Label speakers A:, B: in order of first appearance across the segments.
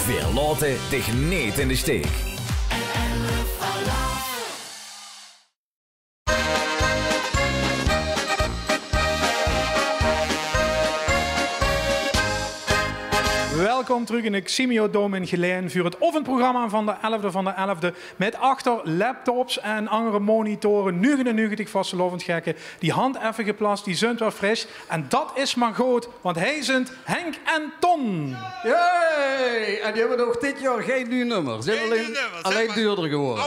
A: Wir laten dich niet in de steek.
B: Welkom terug in de Ximio Dome in Geleen voor het oefenprogramma van de 11e van de 11e. Met achter laptops en andere monitoren, 99 vastelovend gekken. Die hand even geplast, die zijn wel fris. En dat is maar goed, want hij zijn Henk en Ton.
C: Yay! En die hebben nog dit jaar geen nieuw nummer. Ze zijn alleen duurder geworden.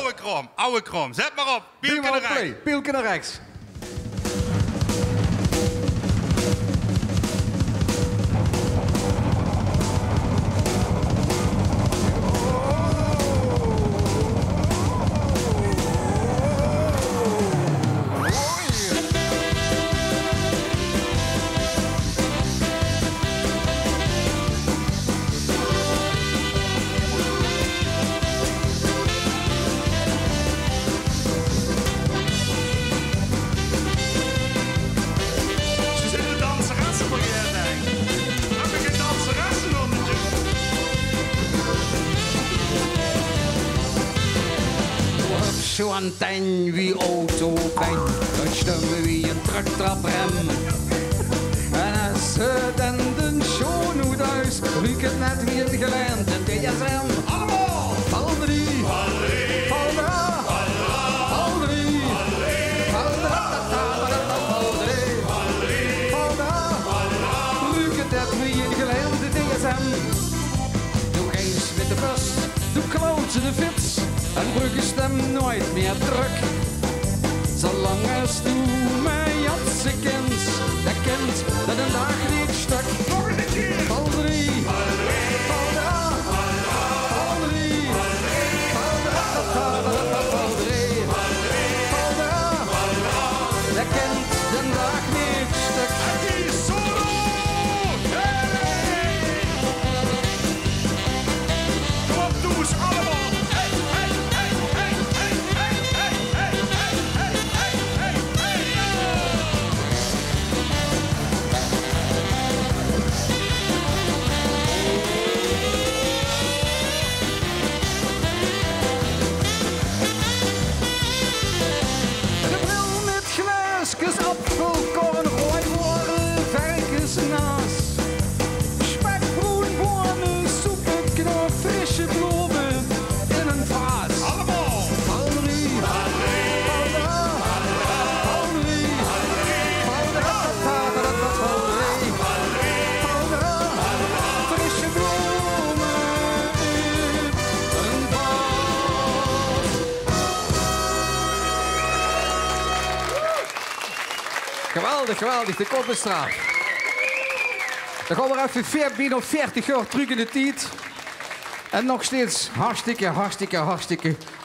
D: Oude krom. Zet maar op. Pielke naar rechts.
C: Pielke naar rechts. Zo'n tijn wie autopijn, dan stemmen wie een trucktraprem. En als ze dan de show nu thuis, ruikt het net wie het geleend in DSM. Allemaal! Val 3, val daar, val 3, val daar, ruikt het net wie het geleend in DSM. Doe eens met de bus, doe kloot de fiets. En brugge stem nooit meer druk. Zolang als du mij jatsen kent, dat kent dat een dag niet stuk. Nog een keer! Val 3, val daar, val 3, val daar, val 3, val daar, dat kent de dag niet stuk. En die solo! Hey! Kom op, doe eens allemaal! Geweldig, de Koppenstraat. Dan gaan we even bijna 40 jaar terug in de tijd. En nog steeds hartstikke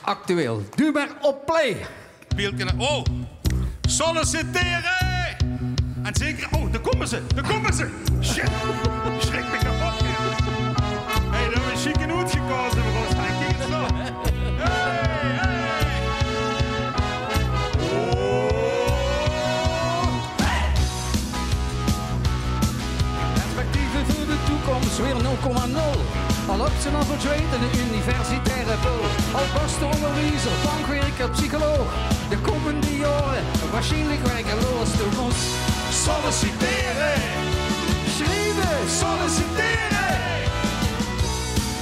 C: actueel. Doe maar op play.
D: Pielke naar... Oh! Solliciteren! En zeker... Oh, daar komen ze! Shit! Schrik me kapot. Hé, daar hebben we een chique noot gekozen voor ons. Kijk eens zo. Hey!
C: Voor de toekomst weer 0,0. Al op zijn al verdwijnt in de universitaire bul. Al beste onderwijzer, bankwerker, psycholoog. De komende jaren waarschijnlijk werkeloos. Du moest solliciteren. Schrijven, solliciteren.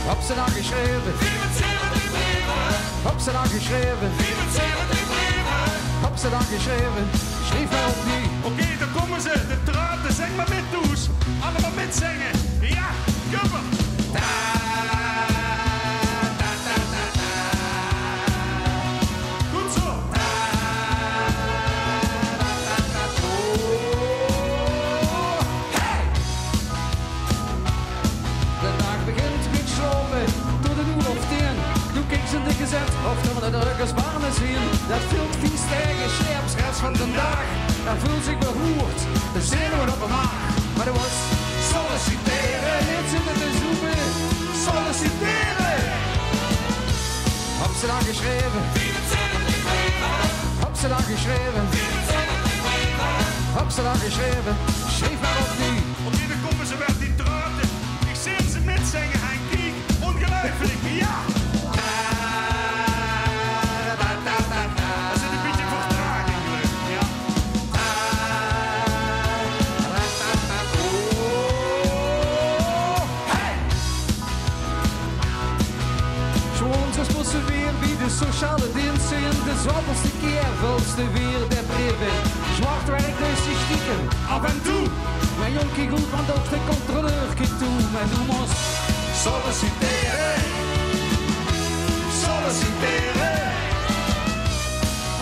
C: Heb ze dan geschreven? Heb ze dan geschreven? Heb ze dan geschreven? Schrijf maar opnieuw.
D: Oké, daar komen ze. De traten, zeg maar met toes. Allemaal mitzingen. Ja, jumper. Goed zo.
C: Hey! De dag begint met slopen. Door de doel of teen. Doe kiks in de gezet. Of doen we de drukkers warmen zien. Dat vult vies tegen. Sleepsrest van de dag. Dat voelt zich beroerd. De zenuwen op een maag. Maar er was solliciteren. Niet zitten te zoeken. Solliciteren. Heb ze dan geschreven? Heb ze dan geschreven? Heb ze dan geschreven? Schrijf maar opnieuw.
D: Op ieder komen ze wel die traten. Ik zie ze mitzingen en kijk.
C: sociale diensten in de zwapperste keer. Vulste weer de brieven. Zwart werk dus die stiekem.
D: Af en toe.
C: Mijn jonkie goed, want ook de controleur kijkt toe. Maar du moest
D: Solliciteren. Solliciteren.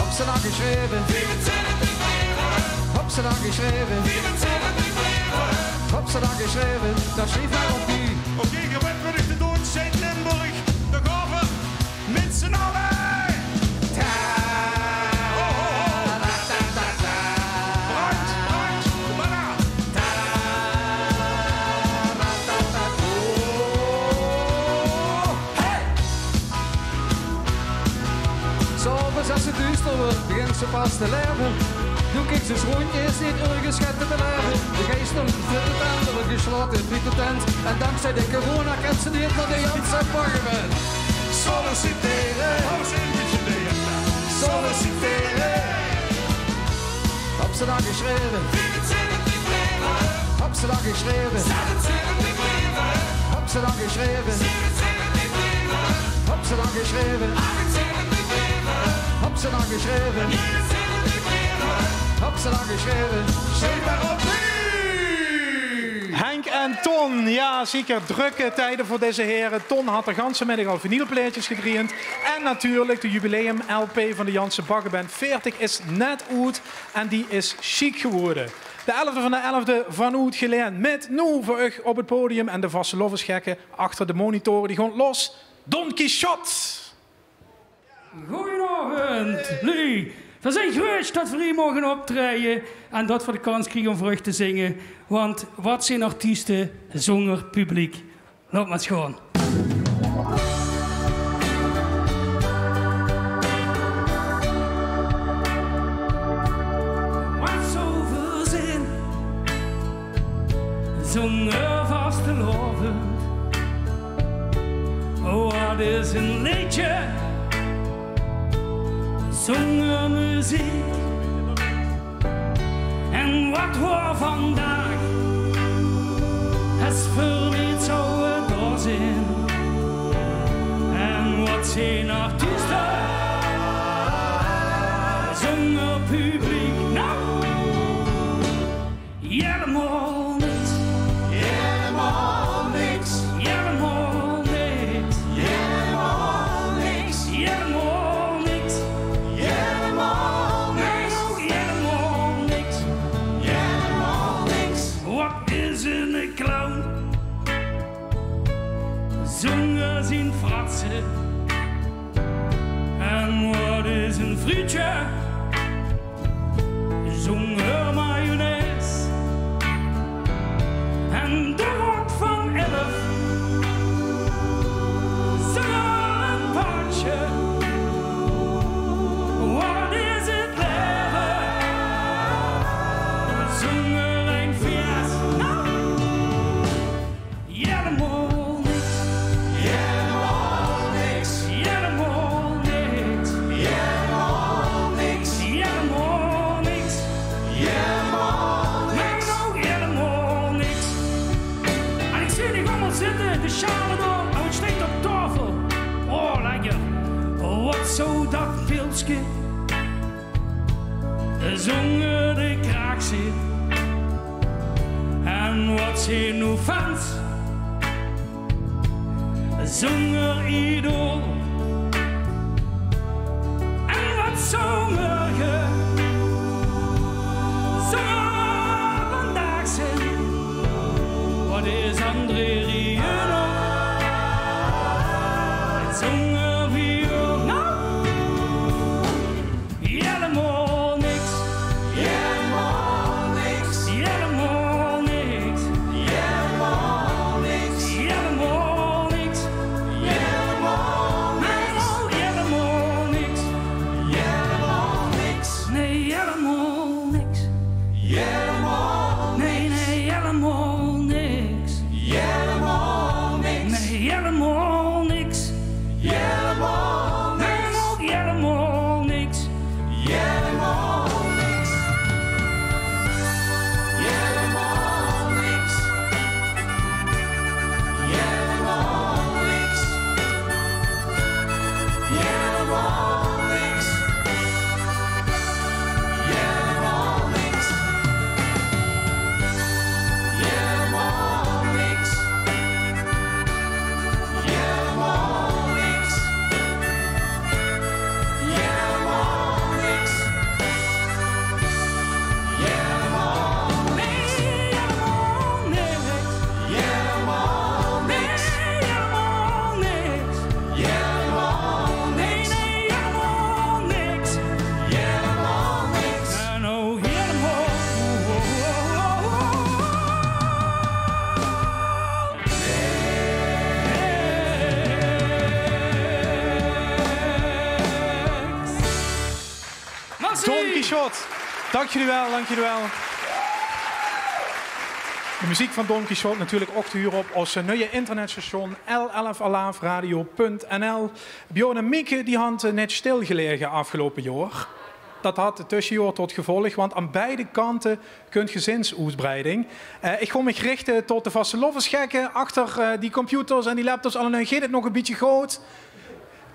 C: op z'n dag geschreven.
D: 24 brieven.
C: Op z'n dag geschreven.
D: 24 brieven.
C: Op z'n dag geschreven. Dat schreef hij op u.
D: Oké, gewend wordt de dood zijn Limburg. De gaven met z'n allen.
C: Als het duister wordt, begint ze pas te leven. Doe ik ze schoentjes niet ergens gaat te beleven. De geesten zitten tent, wordt gesloten in de tent. En dankzij de corona kent ze niet naar de Janse Bagger bent.
D: Solliciteren. Solliciteren.
C: Op z'n dag geschreven.
D: 24 brieven.
C: Op z'n dag geschreven.
D: 26 brieven.
C: Op z'n dag geschreven.
D: 27 brieven.
C: Op z'n dag geschreven.
D: 28 brieven.
C: Op z'n dag geschreven.
D: 29 brieven.
C: Op z'n dag geschreven.
D: Schreef maar op u.
B: Henk en Ton, ja zeker drukke tijden voor deze heren. Ton had de ganse middag al vinylplaatjes gedreend. En natuurlijk de jubileum LP van de Janse Baggerband 40 is net uit en die is chic geworden. De 11e van de 11e van Oud geleden met nu voor u op het podium en de vaste lovensgekken achter de monitoren. Die gaan los. Don Quixote.
E: Goedenavond, Lee. We zijn gerust dat we hier mogen optreden en dat we de kans krijgen om voor u te zingen. Want wat zijn artiesten zonder publiek? Laat maar eens gaan. Wat zoveel zin zonder vaste loven. Wat is een liedje zonder muziek? En wat hoor vandaag is voor niet zo het doorzin. En wat zijn artiesten zonder publiek? Nou, helemaal niks.
D: Helemaal niks.
E: Helemaal niks.
D: Helemaal niks.
E: Helemaal niks.
D: Helemaal niks.
E: Helemaal niks.
D: Helemaal niks.
E: Wat is een clown? Zonder zijn fratsen. En wat is een frietje? Zonder mayonaise. En de rok van 11. Zonder een paardje. Wat is het leven? Zonder een fias. Nou, helemaal niks.
D: Helemaal niks.
E: Helemaal niks.
D: Helemaal niks.
E: Helemaal niks.
D: Helemaal
E: Nee,
D: niks.
E: nou helemaal niks. En ik zie die allemaal zitten, de schalen door, en het steekt op tafel. Oh, lekker. Wat zou dat pilsje zonder de kraak zit? En wat zijn nu fans zonder idool? En wat zonder je zonder vandaag zijn? Wat is André Rieu nog? Zonder viool? Nou, helemaal niks.
D: Helemaal niks.
E: Helemaal niks.
D: Helemaal niks.
E: Helemaal niks.
D: Helemaal
E: Nee, helemaal niks.
D: Helemaal niks.
E: Nee, helemaal niks.
D: Helemaal
E: Nee, nee, helemaal niks.
D: Helemaal niks.
E: Nee, helemaal niks.
D: Helemaal
E: Nee,
D: niks.
E: ook helemaal niks.
D: Helemaal niks. Helemaal niks. Helemaal niks. Helemaal
B: Don Quixote. Dank jullie wel, dank jullie wel. De muziek van Don Quixote natuurlijk ook te huren op onze nieuwe internetstation l11alaafradio.nl. Bjorn en Mieke die hadden net stilgelegen afgelopen jaar. Dat had het tussenjaar tot gevolg, want aan beide kanten kunt gezinsuitbreiding. Ik ga me richten tot de vaste lovensgekken achter die computers en die laptops. Allen gaat het nog een beetje groot.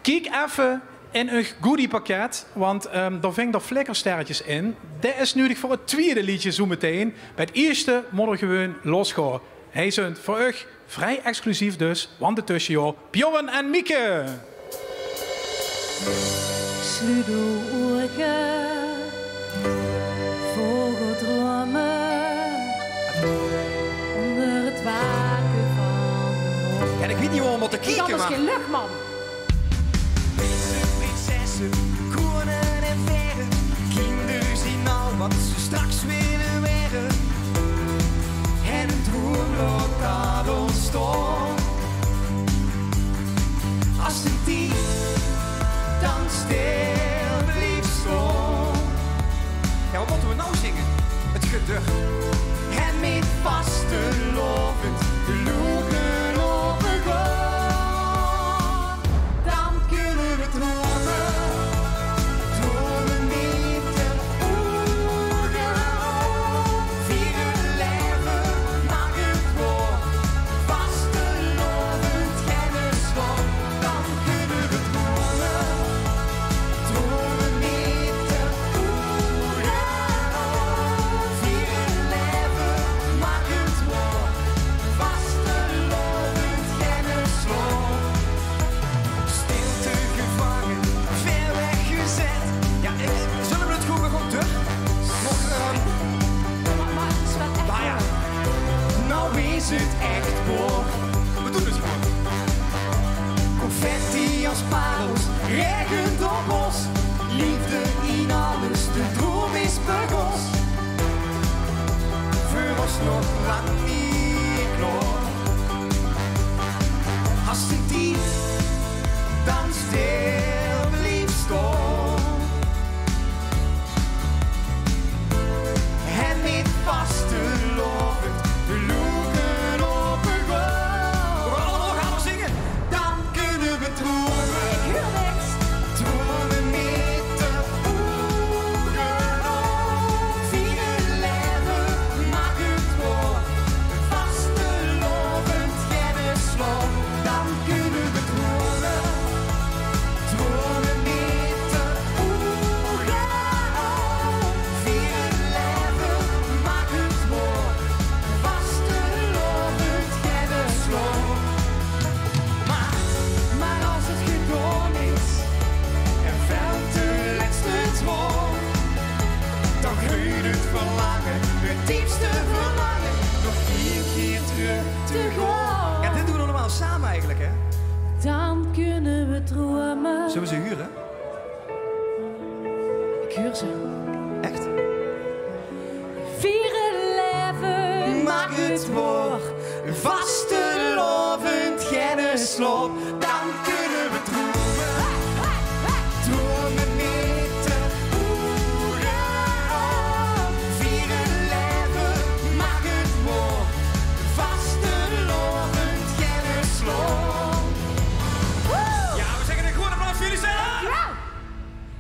B: Kijk even in een goodiepakket, want daar ving er flikkersterretjes in. Dat is nodig voor het tweede liedje zo meteen. Bij het eerste moet er gewoon losgaan. Hij zijn voor u vrij exclusief dus, want de tussenjaar Bjorn en Mieke.
F: Sluit uw ogen, vogeldromen, onder het waken van de morgen.
G: Ja, ik weet niet waar we moeten
F: Het is
G: kijken,
F: anders
G: maar...
F: geen lucht, man.
G: Prinsessen, koningen en verren, kinderen zien al wat ze straks willen werden. En een droomloop dat ontstond. Als een dier dan stil blieft staan. Ja, wat moeten we nou zingen? Het geducht. En met vaste lovend de loeken overgaan. Dan kunnen we dromen. Dromen niet te ogen. Vieren leven, mag het woord. Vaste lovend kenniswoord. Dan kunnen we dromen. Dromen niet te ogen. Vieren leven, mag het woord. Vaste lovend kenniswoord. Stilte gevangen, ver weggezet. Ja, zullen we het gewoon terug? Nog,
F: Maar het is wel echt
G: nou ja. Nou is het echt voor. We doen het gewoon. Confetti als parels, regent op ons. Liefde in alles, de droom is begonnen. Voor ons nog lang niet klaar. Als een dier dan stil blieft staan. En met vaste lovend de loeken overgaan. We gaan allemaal gaan zingen. Dan kunnen we dromen.
F: Ik hoor niks.
G: Dromen niet te ogen. Vieren leven, mag het woord. Vaste lovend kenniswoord. Dan kunnen we dromen. Dromen niet te ogen. Vieren leven, mag het woord. Vaste lovend kenniswoord. Maar als het gedaan is en valt de laatste twoord, dan groeit het verlangen, het diepste verlangen, nog 4 keer terug te gaan. Ja, dit doen we allemaal samen eigenlijk, hè?
F: Dan kunnen we dromen.
G: Zullen we ze huren?
F: Ik huur ze.
G: Echt?
F: Vieren leven,
G: Mag het woord, vaste lovend kenniswoord, dan kunnen we dromen. Dromen niet te ogen. Vieren leven, mag het woord. Vaste lovend kenniswoord. Ja, we zeggen een goede applaus voor jullie zelf.
F: Ja.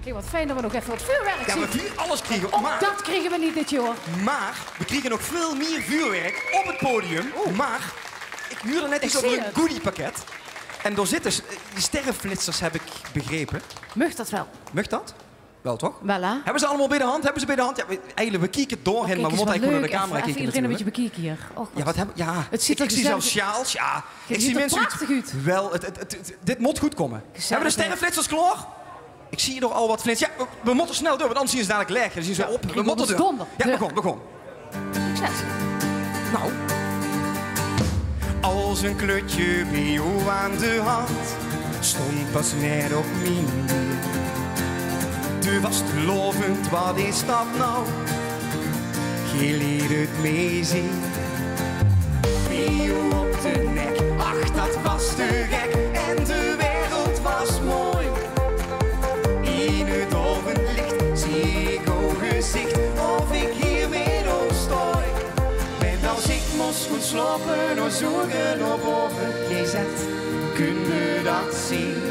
F: Hey, wat fijn dat we nog even wat vuurwerk
G: Ja,
F: zien.
G: we vuur alles kriegen.
F: Ook
G: Maar,
F: dat kregen we niet dit jaar.
G: maar we kriegen nog veel meer vuurwerk op het podium. Maar ik huurde net iets
F: Ik
G: over
F: zie
G: een
F: het.
G: goodiepakket. En daar zitten die sterrenflitsers, heb ik begrepen.
F: Mag dat wel?
G: Mag dat? Wel toch?
F: Wel, hè?
G: Hebben ze allemaal bij de hand? Hebben ze bij de hand? Ja, eigenlijk, we kijken doorheen,
F: Kijk
G: maar we
F: eens,
G: moeten
F: wat
G: eigenlijk gewoon naar de
F: leuk.
G: camera
F: Even
G: kijken.
F: iedereen een beetje
G: natuurlijk.
F: bekijken hier. Och,
G: Ja, wat hebben... Ja,
F: Het ziet er
G: ik zie zelfs
F: gezellig-
G: sjaals, ja. Ik
F: ziet
G: zie
F: er
G: mensen...
F: prachtig uit.
G: Wel, dit moet goed komen.
F: Gezellig,
G: Hebben we de sterrenflitsers klaar? Ik zie hier nog al wat flits. Ja, we moeten snel door, want anders zien ze dadelijk leeg. Dan zien ze op. We
F: kriegen
G: moeten
F: we
G: door.
F: donder.
G: Ja,
F: Ja.
G: begon.
F: Succes.
G: Nou. Als een kleurtje bij jou aan de hand stond pas net op mijn deur. Du was te lovend, wat is dat nou? Je liet het meezien. Bij jou op de nek, ach dat was te gek. En de wereld was mooi. In het ovenlicht zie ik slopen, nog zoeken naar boven. GZ, kun je dat zien?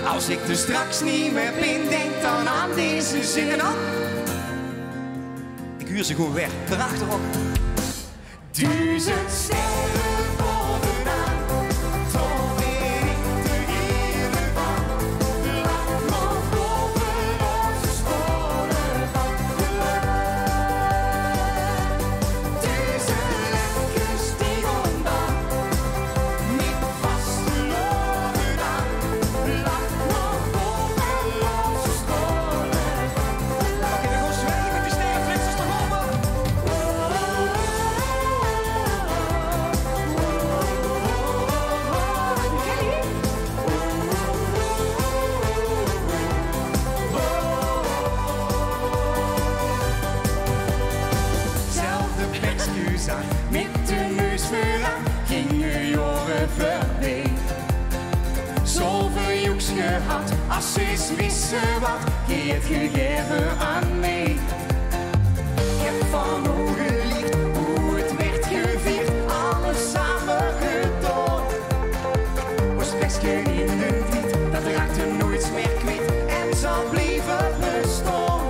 G: Als ik er straks niet meer ben, denk dan aan deze zin. En dan... Ik huur ze gewoon weg, daarachter ook. 1000 sterren bovenaan, toch weet ik de hele van. Laat nog boven onze sporen van geluid. 1000 lekkers die rondaan, niet vast geloven aan. Laat nog boven onze sporen van geluid. Oké, dan gaan we zwemmen met die sterrenflitsers toch allemaal. Zelfde excuus aan, met de neus vooraan, gingen jaren voorbij. Zoveel joeks gehad, als ze eens wisten wat, je het gegeven aan mij. Ik heb van hoe geliefd, hoe het werd gevierd, alles samen gedaan. Was best genieten niet, dat raakte nooit meer kwijt en zal blijven bestaan.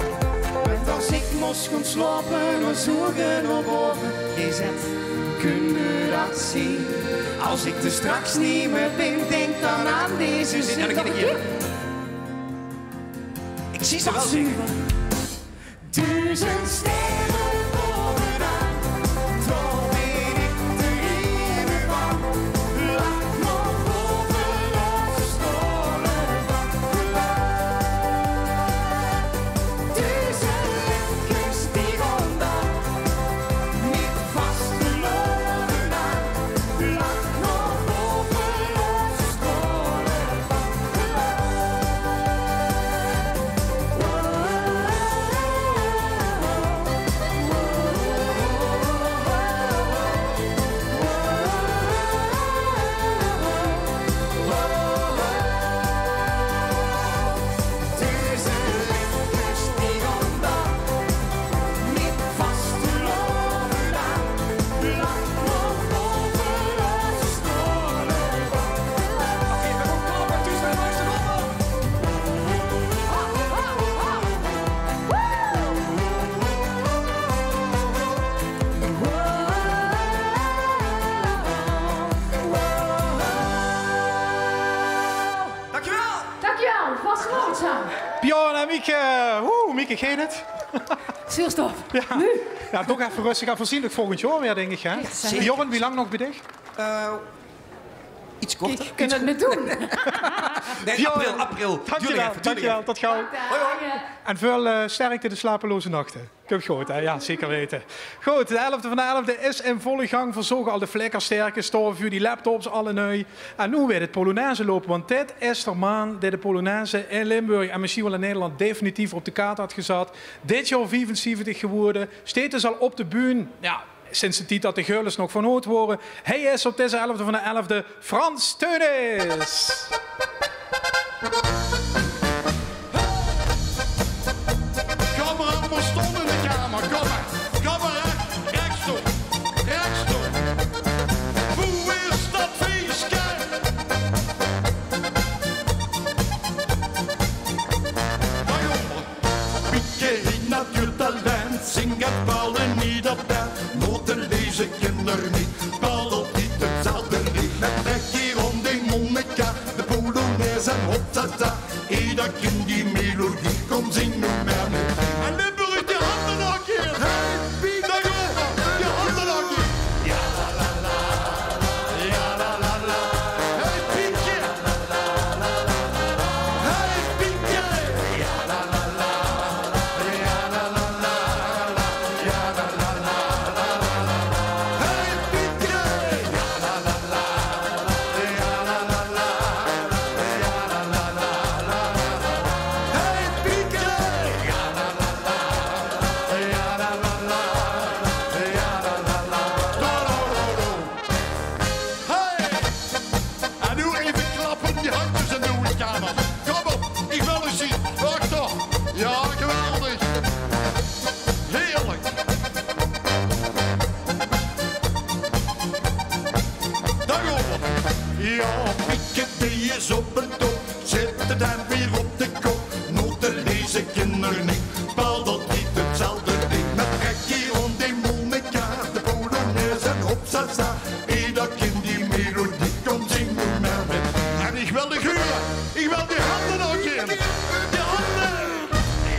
G: Want als ik moest gaan slapen, dan zoeken naar boven. GZ, kun je dat zien? Als ik er straks niet meer ben, denk dan aan deze zin. Ik zie ze wel zingen. 1000 sterren bovenaan, toch weet ik de reden van. Laat nog boven onze stolen van geluid. 1000 lekkers die rondaan, niet vast geloven aan. Laat nog boven onze stolen van
F: Dankjewel, wat genoegzaam.
B: Bjorn en Mieke. Mieke, geen het?
F: Zuurstof.
B: Ja.
F: Nu?
B: Ja, toch even rustig. En voorzienlijk volgend jaar weer, denk ik. Hè?
F: Zeker.
B: Bjorn, wie lang nog bij dich?
G: Iets korter.
F: Ik kan het niet doen.
G: Nee, april.
B: Dankjewel. Tot gauw. En veel sterkte de slapeloze nachten. Komt goed, hè? Ja, zeker weten. Goed, de 11e van de 11e is in volle gang. Verzorgen al de vlekkersterke stoffen, die laptops, alle neu. En nu weer het Polonaise lopen, want dit is de maand dat de Polonaise in Limburg en misschien wel in Nederland definitief op de kaart had gezet. Dit jaar 75 geworden. Steeds is al op de bühne. Ja, sinds de tijd dat de geurlers nog van hoort worden. Hij is op deze 11e van de 11e Frans Teunis.
D: Kom maar allemaal stonden in de kamer, kom maar. Kom maar, rechts toe. Rechts toe. Hoe is dat feestje? Maar jongen, Pietje in natuurtalent, zing het ballen niet op dat. Noten lezen kinderen niet, bal niet, het zat er niet. Met trekje om de Monica, de Polonaise en hoptata. Ieder kind die melodie komt zingen met me. En Limburg, die handen nog een keer. Hey, Piet, daar jongen, die handen nog een keer. Ja la la la, ja la la la. Hey Pietje, hey Pietje. Ja la la la, ja la la la, ja la la la. Hey Pietje, ja la la la, ja la la la, ja la la la. Hey Pietje! Ja, pikken die is op een top, zet het dan weer op de kop. Noten lezen kinderen niet, paal dat niet hetzelfde ding. Met rekje rond die Monica, de Polonaise en op salsa. Ieder kind die melodie komt zingen maar met. En ik wil de geuren, ik wil die handen nog in. Die handen!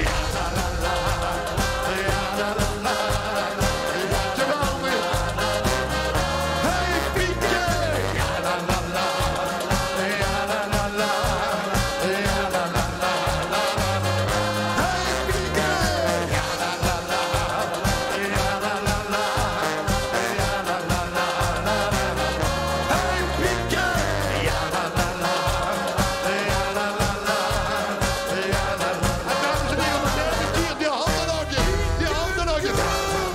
D: Ja, la la la, ja la la la, geweldig. Hey Pietje! Ja la la la, ja la la la, ja la la la la. Hey Pietje! Ja la la la, ja la la la, ja la la la la. Hey Pietje! Ja la la la, ja la la la, ja la la la. En dames en heren, de derde keer, die handen nog eens, die handen nog eens.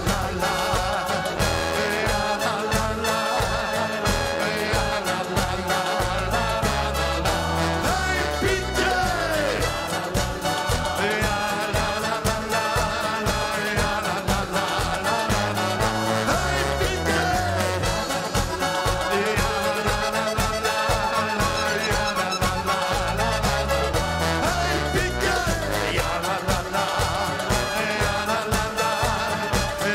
D: La la, ja la la la, ja la la la la la. Hey Pietje! Ja la la la, ja la la la la, ja la la la la. Hey Pietje! Ja la la la la, ja la la la la. Hey Pietje! Ja la la la, ja la la la,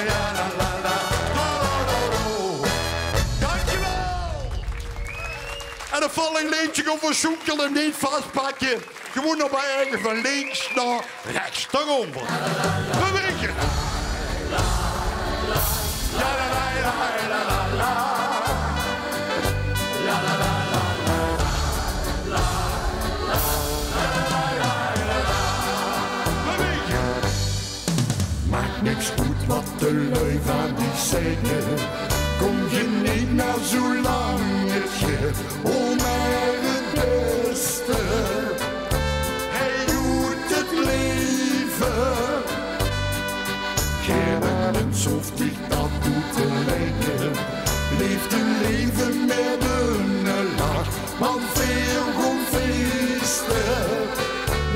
D: ja la la la. Dankjewel! En een volgend leentje over zoeken en niet vastpakken. Gewoon nog bij eigen van links naar rechts. Daarover. Bewegen. Ja la la la la la la. Ja la la la la la. Bewegen. Maakt niks goed wat de lui van die zeggen. Kom je niet meer zo lang het geeft om het beste. Hij doet het leven. Geen mens hoeft zich dat toe te lijken. Leeft een leven met een lach, want veel goed feesten.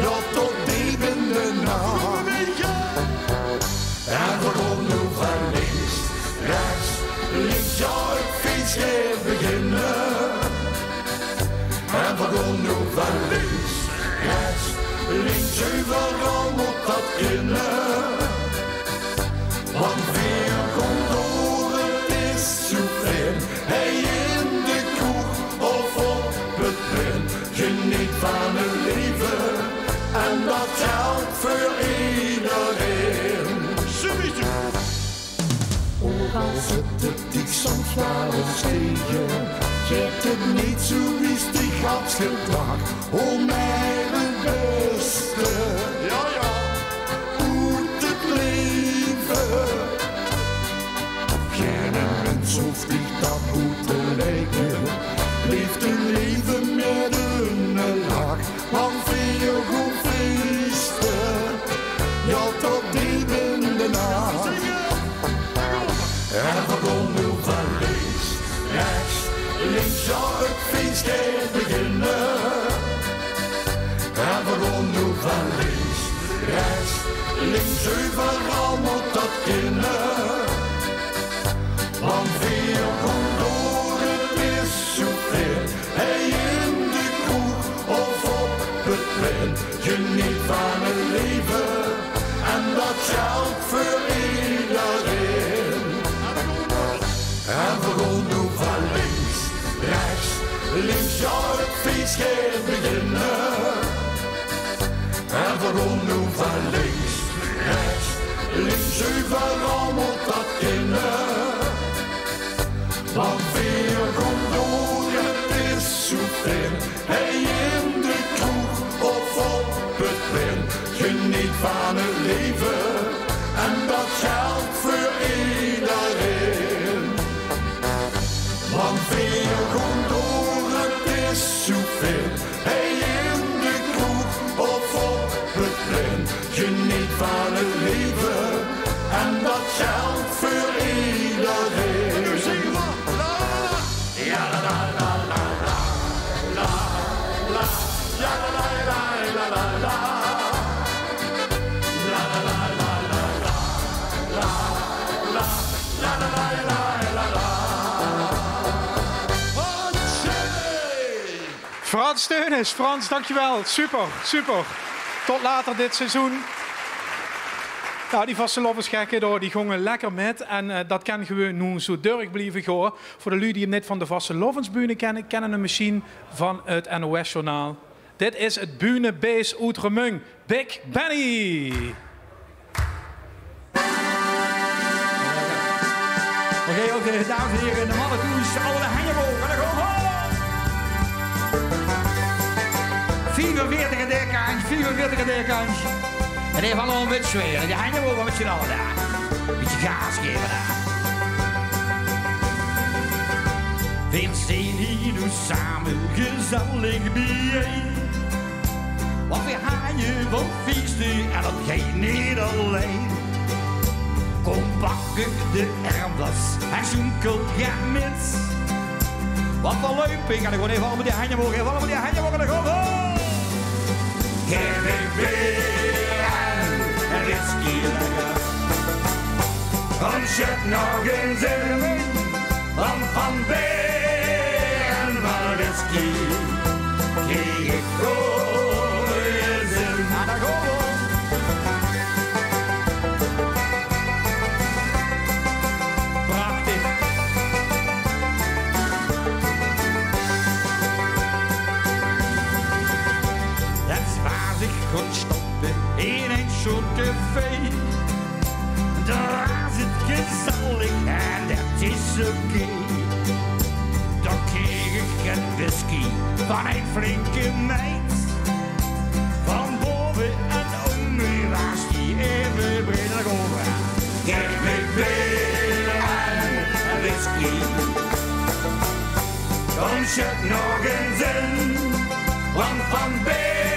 D: Ja, tot even de nacht. En waarom nu van links, rechts, links, ja, het feestje beginnen. En waarom nu van links, rechts, links, overal moet dat kunnen. Want weer komt door, het is zo fijn. Hij in de kroeg of op het plein. Geniet van het leven en dat geldt voor iedereen. Ook al zit het dik soms wel eens tegen, geeft het niet zo wiestig als gedrag. Oh mijn beste, ja ja, moet het leven. Geen mens hoeft zich dat goed te lijken. Leeft een leven met een lach, want veel goed feesten. Ja, tot even de nacht. En waarom nu van links, rechts, links, ja, het feest gaat beginnen. En waarom nu van links, rechts, links, overal moet dat kunnen. Want veel komt door, het is zo veel. Hij in de kroeg of op het plein. Geniet van het leven en dat geldt voor iedereen. En waarom nu van links, rechts, links, ja, het feest gaat beginnen. En waarom nu van links, rechts, links, overal moet dat kunnen. Want veel komt door, het is zo fijn. Hij in de kroeg of op het plein. Geniet van het leven en dat geldt voor iedereen. Want veel komt door, het is zo fijn. Hij in de kroeg of op het plein. Geniet van het leven en dat geldt voor iedereen. Nu zingen we la la la, ja la la la la la la, ja la la la la la la, la la la.
B: Frans Steunis. Frans, dankjewel. Super, super. Tot later dit seizoen. Ja, die vastelovensgekken die gongen lekker met. En dat kan gewoon nu zo durk blijven gaan. Voor de lui die hem net van de vastelovensbühne kennen, kennen een machine van het NOS-journaal. Dit is het Bühnebeest uit Remung. Big Benny.
H: Oké, dames en heren, de mannen toes, alle hangebogen. En dan gaan we. 44 en dekantje, 44 en dekantje. En die van een beetje zweren, die hangebogen met z'n allen daar. Beetje gaas geven daar. We zijn hier nu samen gezellig bijeen. Want we haaien van feesten en dat gaat niet alleen. Kom pakken de ermdas en zoenkel gaat mis. Wat voor leuk, ik ga er gewoon even vallen met die hangebogen, even vallen met die hangebogen, dan gaan we. GBB en whisky lekker. Kom zet nog eens in, want van bier en van whisky kreeg ik goeie zin. Nou, daar gaan we. Kon stoppen in een zo'n café. Daar is het gezellig en dat is oké. Dan kreeg ik een whisky van een flinke meid. Van boven en onder was die even breed over. Geef me bier en whisky. Kom zet nog eens in, want van bier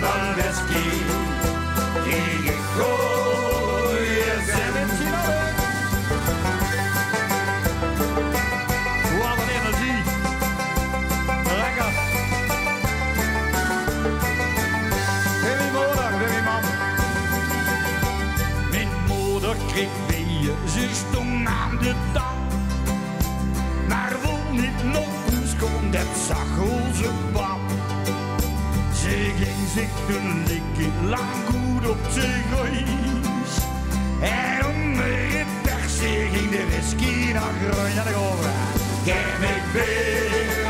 H: van whisky kreeg ik goeie zin. Wat een energie. Lekker. Weer moeder, weer man. Mijn moeder kreeg weeën, ze stond aan de tap. Maar wil niet nog eens komen, dat zag onze pap. Ze ging zich een likje lang goed op zijn huis. En onder het weg, ze ging de whisky naar groen naar de over. Geef me bier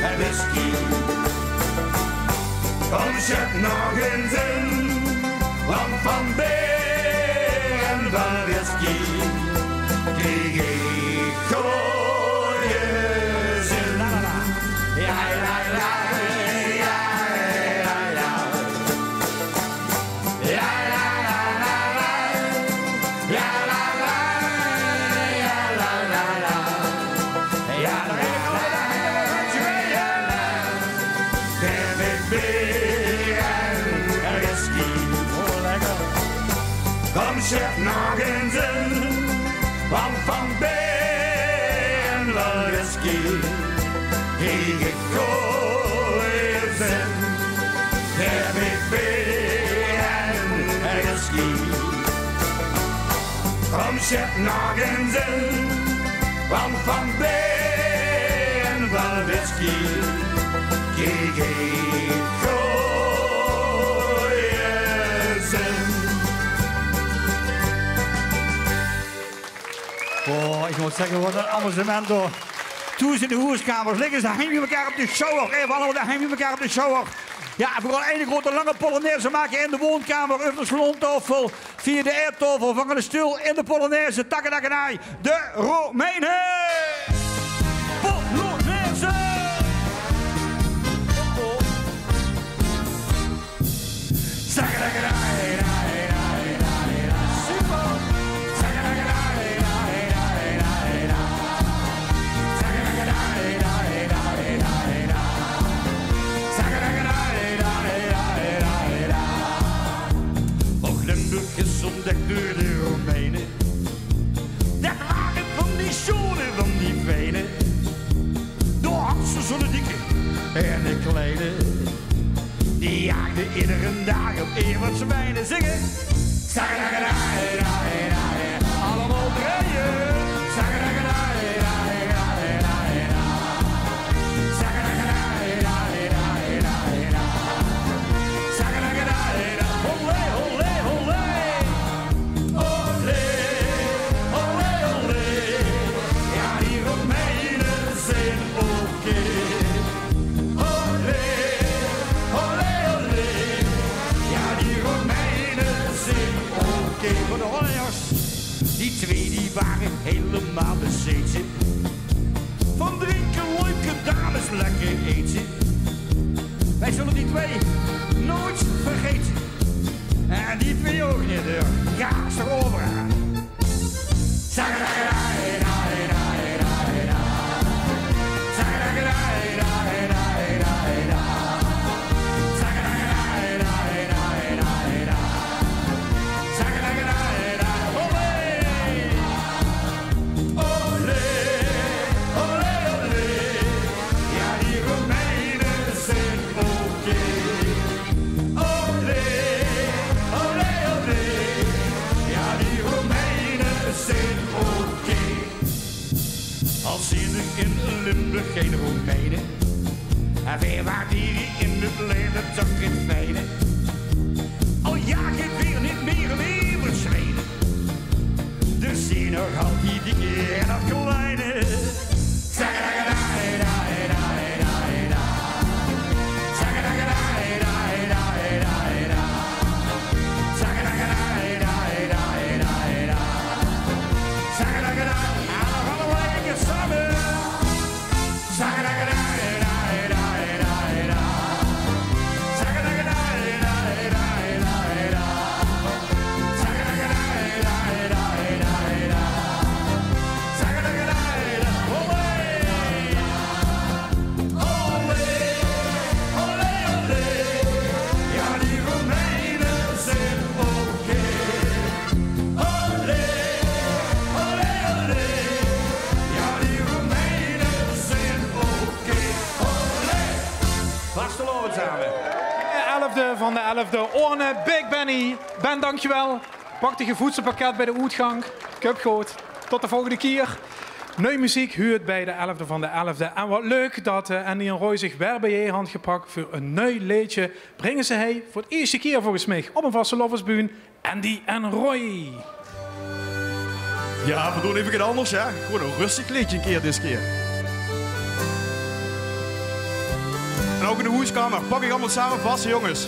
H: en whisky. Kom zet nog eens in, want van bier en van whisky kreeg ik goeie zin. La la la, ja la la. Zet nog eens in, want van bier en van whisky kreeg ik goeie zin. Heb ik bier en whisky. Kom zet nog eens in, want van bier en van whisky kreeg ik goeie zin. Oh, ik moet zeggen, wat een amusement hoor. Toen ze in de hoerskamers liggen ze hangen elkaar op de shower. Even allemaal hangen elkaar op de shower. Ja, vooral een grote lange polonaise maken in de woonkamer. Over de salontafel, via de eettafel, vangen de stoel in de polonaise. Takkadakkanaai, de Romeinen. Polonaise. Takkadakkanaai. Is ontdekt door de Romeinen. Dat waren van die schoenen, van die venen. Door had ze zo'n dikke en een kleine. Die jaagde iedere dag op wat zwijnen zingen. Allemaal draaien. lekker eten. Wij zullen die twee nooit vergeten. En die twee ook niet, ja, is erover. In Limburg geen Romeinen. En weer waar die in het leven toch geen fijne. Al jaag ik weer niet meer leven Zweden. Dus zie nog al die dikke en dat kleine.
B: Van de 11e, Orne, Big Benny. Ben, dankjewel. Prachtige voedselpakket bij de uitgang. Cupgoot. Tot de volgende keer. Nieuwe muziek huurt bij de 11e van de 11e. En wat leuk dat Andy en Roy zich weer bij je hand gepakt voor een nieuw liedje. Brengen ze hij voor het eerste keer volgens mij op een vaste loversbuun. Andy en Roy.
I: Ja, we doen even iets anders, ja. Gewoon een rustig liedje een keer deze keer. En ook in de huiskamer. Pak ik allemaal samen vast, jongens.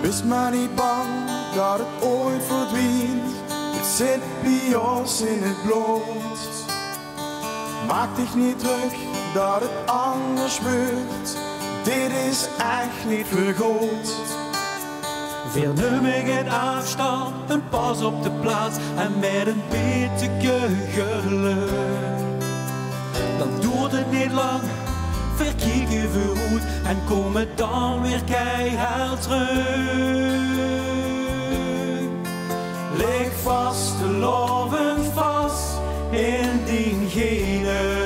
J: Wees maar niet bang dat het ooit verdwijnt. Het zit bij ons in het bloed. Maak dich niet druk dat het anders wordt. Dit is echt niet vergoed.
K: Weer neem ik afstand en pas op de plaats. En met een beetje geluk. Dan duurt het niet lang. Verkijken we goed en komen dan weer keihard terug. Lig vast, te loven vast in diegene.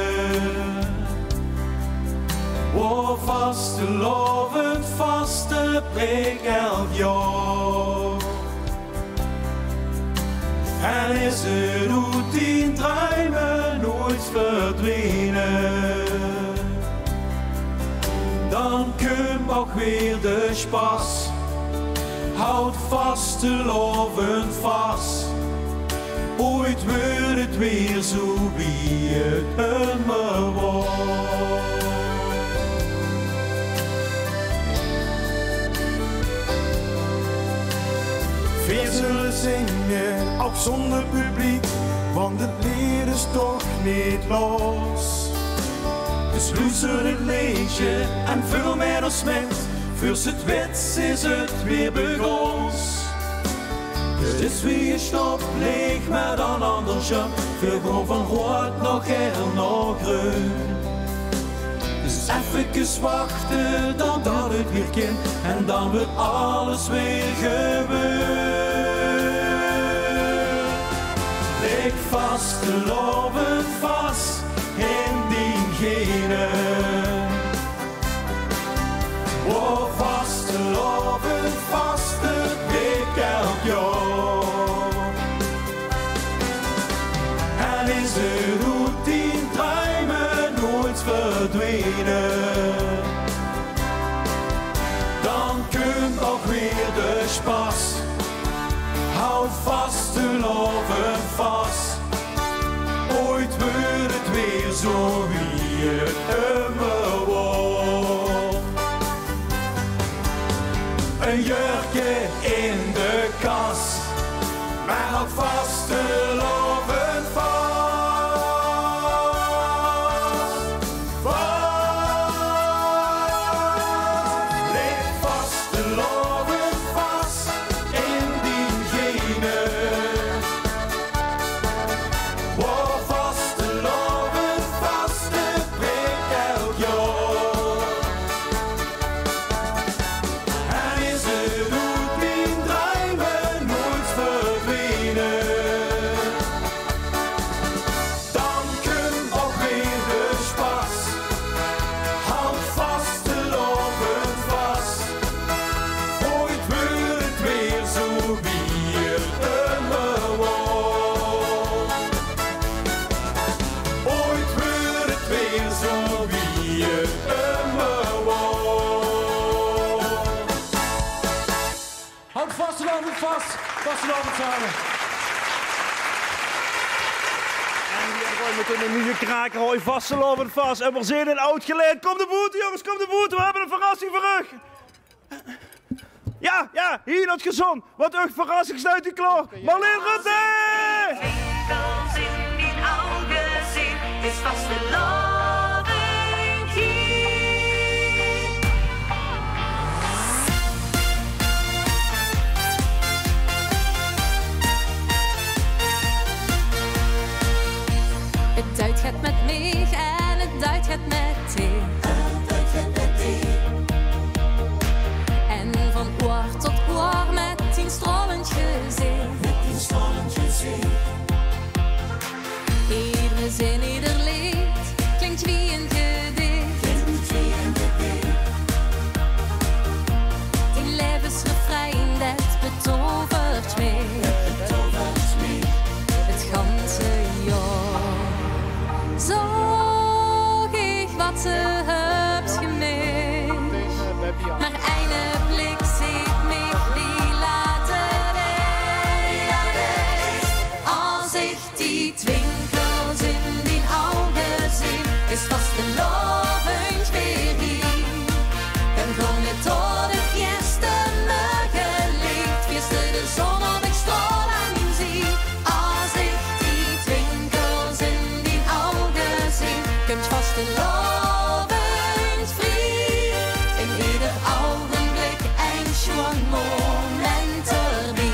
K: Oh, vast, te loven vast, de prik elk jaar. En is het uit die druimen nooit verdwenen. Dan komt ook weer de spas. Houd vast, te loven vast. Ooit wordt het weer zo wie het immer was.
J: We zullen zingen, ook zonder publiek, want het lied is toch niet los. Dus luister het liedje en vul met ons met, voor het wets is het weer begonnen. Dus wie stopt leeg met een ander jam, veel gewoon van rood nog heel nog groen. Dus even wachten, dan dat het weer kind, en dan wordt alles weer gebeurd. Lig vast, geloven vast in diegene. Oh, vast, geloven vast, het week elk jaar. En is de routine druimen nooit verdwenen. Dan komt ook weer de spas. Houd vast, te loven vast. Ooit wordt het weer zo wie het immer was. Een jurkje in de kast. Houd vast, de loven vast. Leg vast, de loven vast in diegene. Word vast, de loven vast, de breekt elk jaar. En is het goed, mijn drijven nooit verdwenen. Dan kun ook weer de spas. Houd vast, de loven vast. Ooit wordt het weer zo wie het immer was. Ooit wordt het weer zo wie het immer was.
K: Houd vast, lopen vast. Vast lopen samen.
L: En hier gooi meteen een nieuwe kraker, hoi vast, ze lopen vast. En we zijn in oud geleid. Kom de boete, jongens, kom de boete. We hebben een verrassing voor u. Ja, hier dat gezond. Wat een verrassing sluit u klaar. Marleen Rutte!
M: Twinkels in die ogen zien, is vast de loving hier.
N: Het duit gaat met mij en het duit gaat met thee. En van oor tot oor met 10 stralend gezicht. Iedere zin, ieder lied klinkt wie een gedicht. Die levensrefrein dat betovert mij. Het ganse jaar. Zorg ik wat ze hebt gemist. Maar eine blik ziet mij die later is. Als ik die twinkels in die ogen zie, is vast de lovend weer hier. Dan kom ik tot het eerste morgenlicht, vierste de zon op ik straal aan hem zie. Als ik die twinkels in die ogen zie, komt vast de lovend vrij. In ieder ogenblik een schoon moment erbij.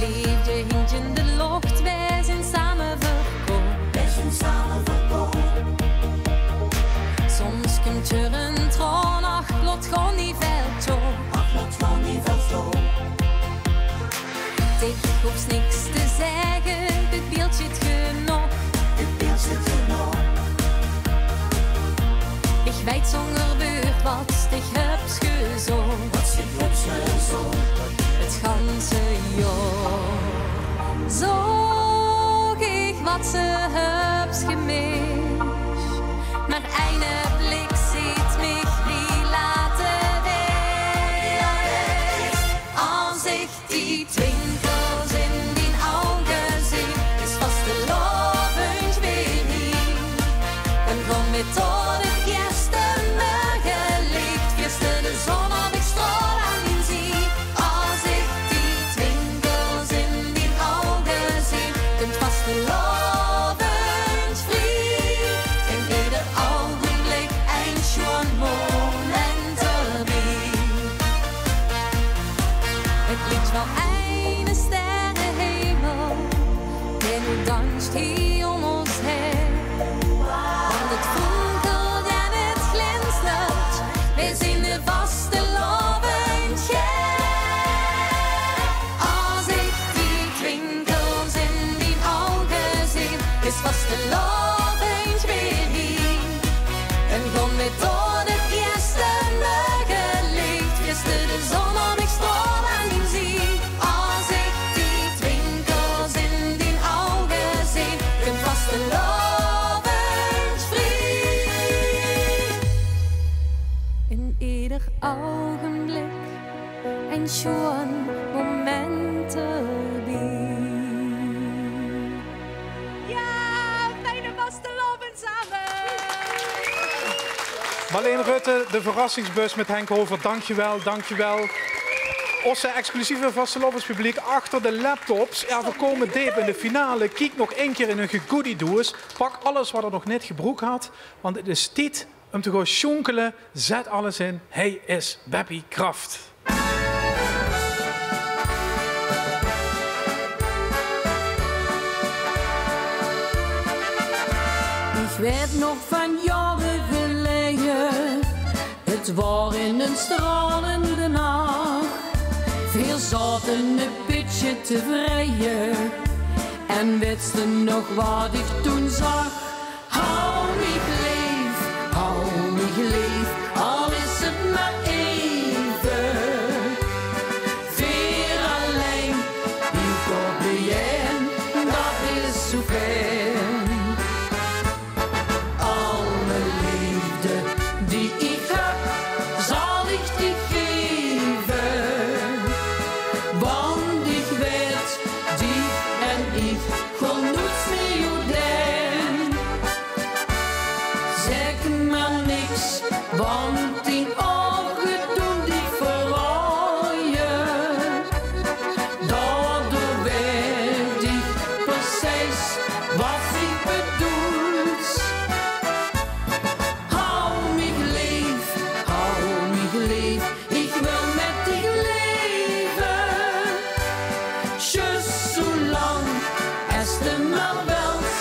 N: Liefde hinkt in de lucht, wij zijn samen verkocht. Soms komt er een traan, ach, lot gewoon niet veel toe. Ik hoef niks te zeggen, dit beeldje het genoeg. Ik weet zonder woord wat ik heb gezocht. Het ganse jaar. Zorg ik wat ze hebt gemist. Maar eine blik ziet mij wie later is. Als ik die twinkels in die ogen zie, is vast de lovend weer hier. Dan kom ik tot het eerste morgenlicht, vierste de zon op ik straal aan hem zie. Als ik die twinkels in die ogen zie, komt vast de lovend vrij. In ieder ogenblik een schoon moment erbij. Het ligt wel een sterrenhemel, en hoe danst hij om ons heen. Want het fonkelt en het glinstert, we zien de vaste lovend schijn. Als ik die twinkels in die ogen zie, is vast de lovend weer hier. En kom weer tot het eerste morgenlicht, vierste de zon op ik straal aan hem zie. Als ik die twinkels in die ogen zie, komt vast de lovend vrij. In ieder ogenblik een schoon moment erbij.
F: Ja, fijne
B: Marleen Rutte, de verrassingsbus met Henk Over. Dankjewel, dankjewel. Onze exclusieve vastelovenspubliek achter de laptops. Ja, we komen diep in de finale. Kijk nog één keer in hun goodie-doos. Pak alles wat er nog net gebroek had. Want het is tijd om te gaan schonkelen. Zet alles in. Hij is Beppie Kraft.
N: Ik weet nog van jaren geleden, het was in een stralende nacht. Veel zaten een beetje te vrijen en wisten nog wat ik toen zag. Hou mich lief, al is het maar even. Weer alleen, in Corbeil, dat is zoveel. Want in ogen doen die verrooien. Daardoor weet ik precies wat ik bedoel. Hou mich lief, ik wil met dich leven. Just zo lang als de maar welt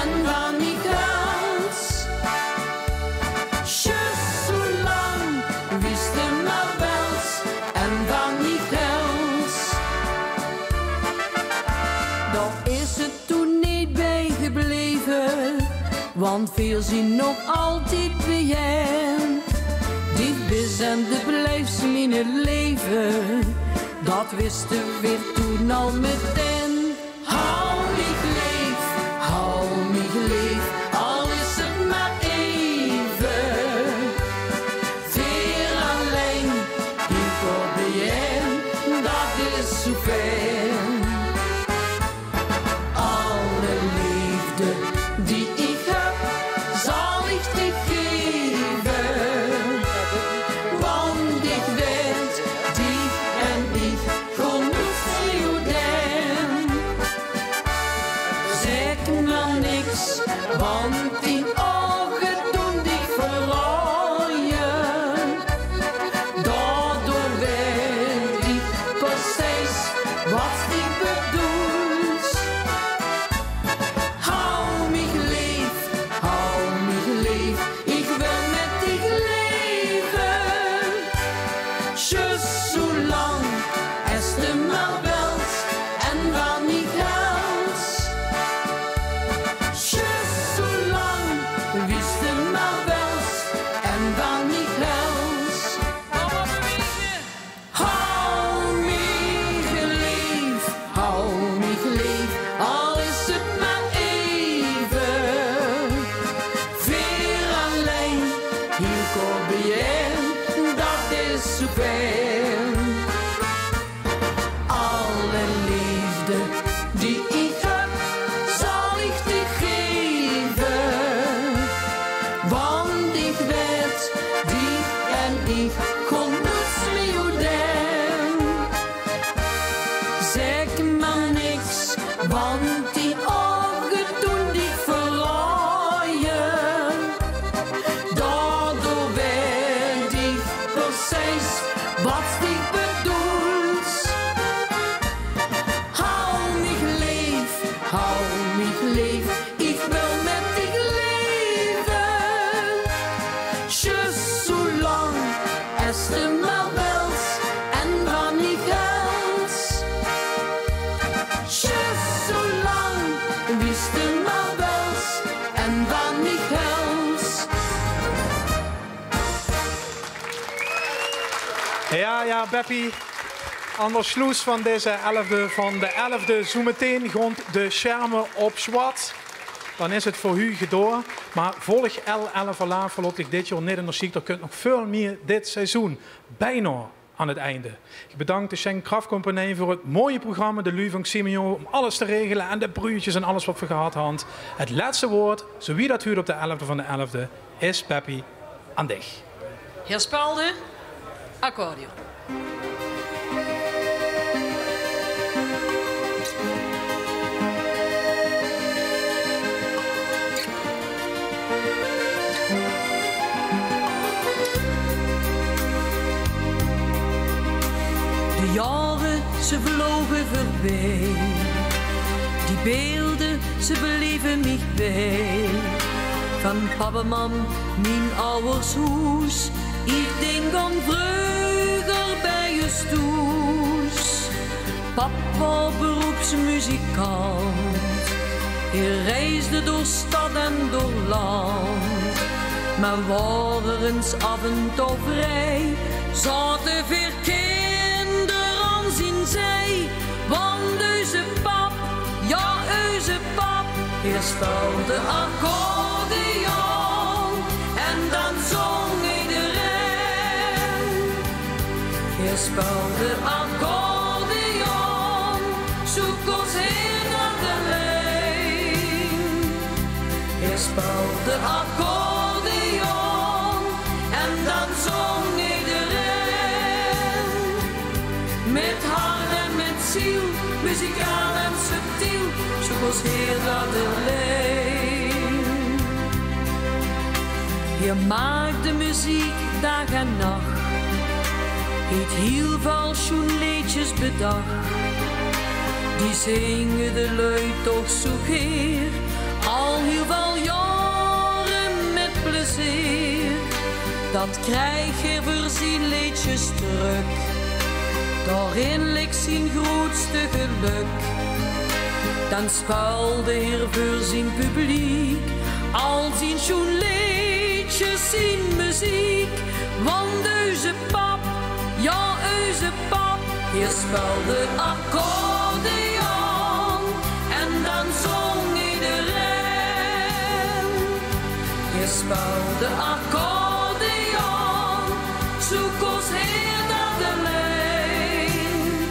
N: en waar niet huis. Want veel zien nog altijd bijeen. Dicht bis en de blijft ze in het leven. Dat wisten we toen al meteen. Hou mich lief, al is het maar even. Weer alleen, in Corbeil, dat is zoveel. Alle liefde die ik heb, zal ik dich geven. Want ik weet, dich en ik genoeg Juden. Zeg maar niks, want die ogen doen dich verrooien. Daardoor weet ik precies wat ik bedoel. Hou mich lief, ik wil met dich leven. Just zo lang als de maar welt en waar niet huis. Just zo lang, wist de maar welt en waar niet huis. Hou mich lief, al is het maar even. Weer alleen, in Corbeil, dat is zoveel. Alle liefde die ik heb, zal ik dich geven. Want ik weet, dich en ik genoeg Juden. Zeg maar niks, want die ogen doen dich verrooien. Daardoor weet ik precies wat ik bedoel. Hou mich lief, ik wil met dich leven. Just zo lang als de maar welt en waar niet huis. Just zo lang, wist de maar welt en waar niet huis.
B: Ja, Beppie. Anders sloes van deze 11e van de 11e. Zometeen grond de schermen op zwart. Dan is het voor u gedaan. Maar volg L11 verlaat voorlopig dit jaar niet in de ziekte. Er kunt nog veel meer dit seizoen. Bijna aan het einde. Ik bedank de Schenk Kraftcompagnie voor het mooie programma. De Lui van Simeon om alles te regelen. En de broertjes en alles wat we gehad hadden. Het laatste woord, zo wie dat huurt op de 11e van de 11e, is Beppie aan dich.
F: Hij speelde accordeon.
O: De jaren, ze vlogen voorbij. Die beelden, ze bleven niet bij. Van papa, mam, mijn ouders hoes. Ik denk aan vroeger bij je stoes. Papa beroepsmuzikant. Hij reisde door stad en door land. Maar waren eens af en toe vrij. Zaten veel kinderen aan zijn zij. Want onze pap, ja onze pap, hij speelde accordeon. En dan zong iedereen. Hij speelde accordeon, zoek ons heer naar de lijn. Hij speelde accordeon en dan zong iedereen. Met hart en met ziel, muzikaal en subtiel, zoek ons heer naar de lijn. Je maakte muziek dag en nacht. Het heel veel schoenleedjes bedacht. Die zingen de lui toch zo geer. Al heel veel jaren met plezier. Dat krijg je voor zijn leedjes terug. Daarin ligt zijn grootste geluk. Dan speelde hij voor zijn publiek. Al zijn schoenleedjes, zijn muziek. Want onze pap, ja, onze pap, hij speelde accordeon en dan zong iedereen. Hij speelde accordeon, zoek ons heer naar de lijn.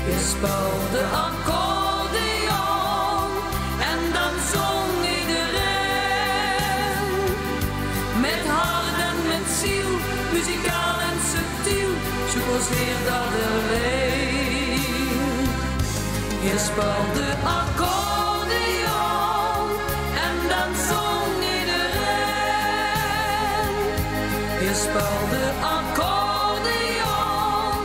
O: Hij speelde accordeon en dan zong iedereen. Met hart en met ziel, muzikaal en subtiel, zoek ons heer naar de lijn. Hij speelde accordeon en dan zong iedereen. Hij speelde accordeon,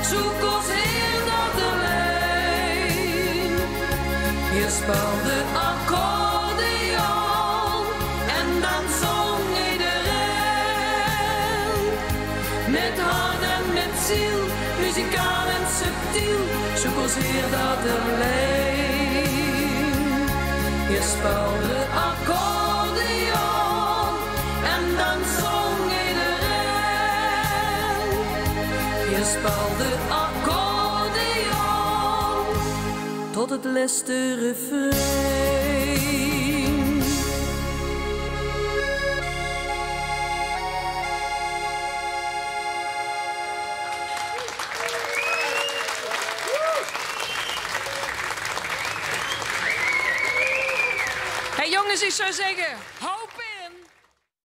O: zoek ons heer naar de lijn. Hij speelde accordeon en dan zong iedereen. Met hart en met ziel, muzikaal en subtiel, zoek ons heer naar de lijn. Je speelde accordeon en dan zong iedereen. Je speelde accordeon tot het laatste refrein.
F: Hey jongens, ik zou zeggen, hou